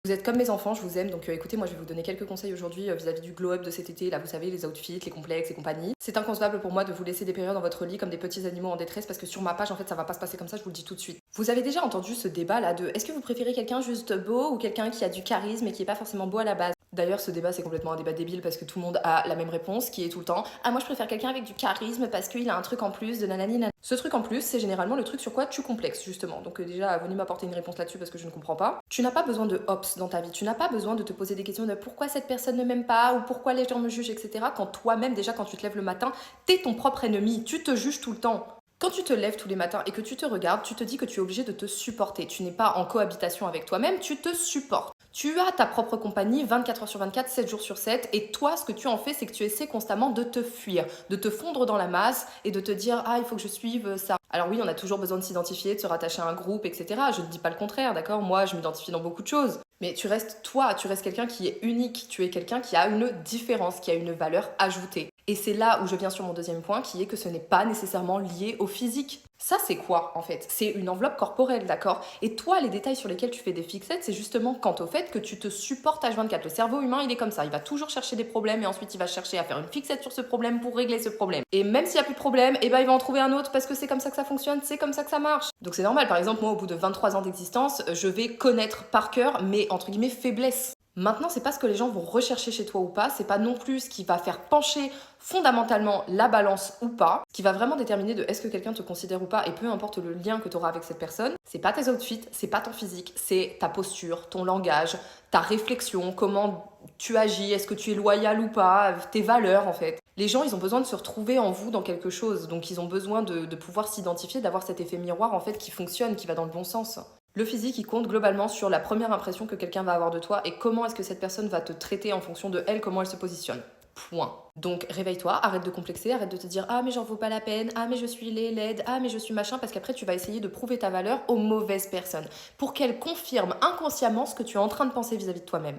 Vous êtes comme mes enfants, je vous aime, donc écoutez, moi je vais vous donner quelques conseils aujourd'hui vis-à-vis du glow-up de cet été, là vous savez, les outfits, les complexes et compagnie. C'est inconcevable pour moi de vous laisser dépérir dans votre lit comme des petits animaux en détresse parce que sur ma page en fait ça va pas se passer comme ça, je vous le dis tout de suite. Vous avez déjà entendu ce débat là de est-ce que vous préférez quelqu'un juste beau ou quelqu'un qui a du charisme et qui est pas forcément beau à la base? D'ailleurs, ce débat, c'est complètement un débat débile parce que tout le monde a la même réponse qui est tout le temps ah, moi je préfère quelqu'un avec du charisme parce qu'il a un truc en plus de nanani nanana. Ce truc en plus, c'est généralement le truc sur quoi tu complexes, justement. Donc, déjà, venez m'apporter une réponse là-dessus parce que je ne comprends pas. Tu n'as pas besoin de hops dans ta vie. Tu n'as pas besoin de te poser des questions de pourquoi cette personne ne m'aime pas ou pourquoi les gens me jugent, etc. Quand toi-même, déjà, quand tu te lèves le matin, t'es ton propre ennemi. Tu te juges tout le temps. Quand tu te lèves tous les matins et que tu te regardes, tu te dis que tu es obligé de te supporter. Tu n'es pas en cohabitation avec toi-même, tu te supportes. Tu as ta propre compagnie 24 heures sur 24, 7 jours sur 7 et toi, ce que tu en fais, c'est que tu essaies constamment de te fuir, de te fondre dans la masse et de te dire ah, il faut que je suive ça. Alors oui, on a toujours besoin de s'identifier, de se rattacher à un groupe, etc. Je ne dis pas le contraire, d'accord? Moi, je m'identifie dans beaucoup de choses. Mais tu restes toi, tu restes quelqu'un qui est unique, tu es quelqu'un qui a une différence, qui a une valeur ajoutée. Et c'est là où je viens sur mon deuxième point, qui est que ce n'est pas nécessairement lié au physique. Ça, c'est quoi, en fait? C'est une enveloppe corporelle, d'accord? Et toi, les détails sur lesquels tu fais des fixettes, c'est justement quant au fait que tu te supportes H24. Le cerveau humain, il est comme ça. Il va toujours chercher des problèmes et ensuite, il va chercher à faire une fixette sur ce problème pour régler ce problème. Et même s'il n'y a plus de problème, eh ben, il va en trouver un autre parce que c'est comme ça que ça fonctionne, c'est comme ça que ça marche. Donc c'est normal. Par exemple, moi, au bout de 23 ans d'existence, je vais connaître par cœur mes, entre guillemets, faiblesses. Maintenant, c'est pas ce que les gens vont rechercher chez toi ou pas, c'est pas non plus ce qui va faire pencher fondamentalement la balance ou pas, qui va vraiment déterminer de est-ce que quelqu'un te considère ou pas, et peu importe le lien que tu auras avec cette personne, c'est pas tes outfits, c'est pas ton physique, c'est ta posture, ton langage, ta réflexion, comment tu agis, est-ce que tu es loyal ou pas, tes valeurs en fait. Les gens, ils ont besoin de se retrouver en vous dans quelque chose, donc ils ont besoin de pouvoir s'identifier, d'avoir cet effet miroir en fait qui fonctionne, qui va dans le bon sens. Le physique, il compte globalement sur la première impression que quelqu'un va avoir de toi et comment est-ce que cette personne va te traiter en fonction de elle, comment elle se positionne. Point. Donc réveille-toi, arrête de complexer, arrête de te dire ah mais j'en vaux pas la peine, ah mais je suis laide, ah mais je suis machin, parce qu'après tu vas essayer de prouver ta valeur aux mauvaises personnes pour qu'elles confirment inconsciemment ce que tu es en train de penser vis-à-vis de toi-même.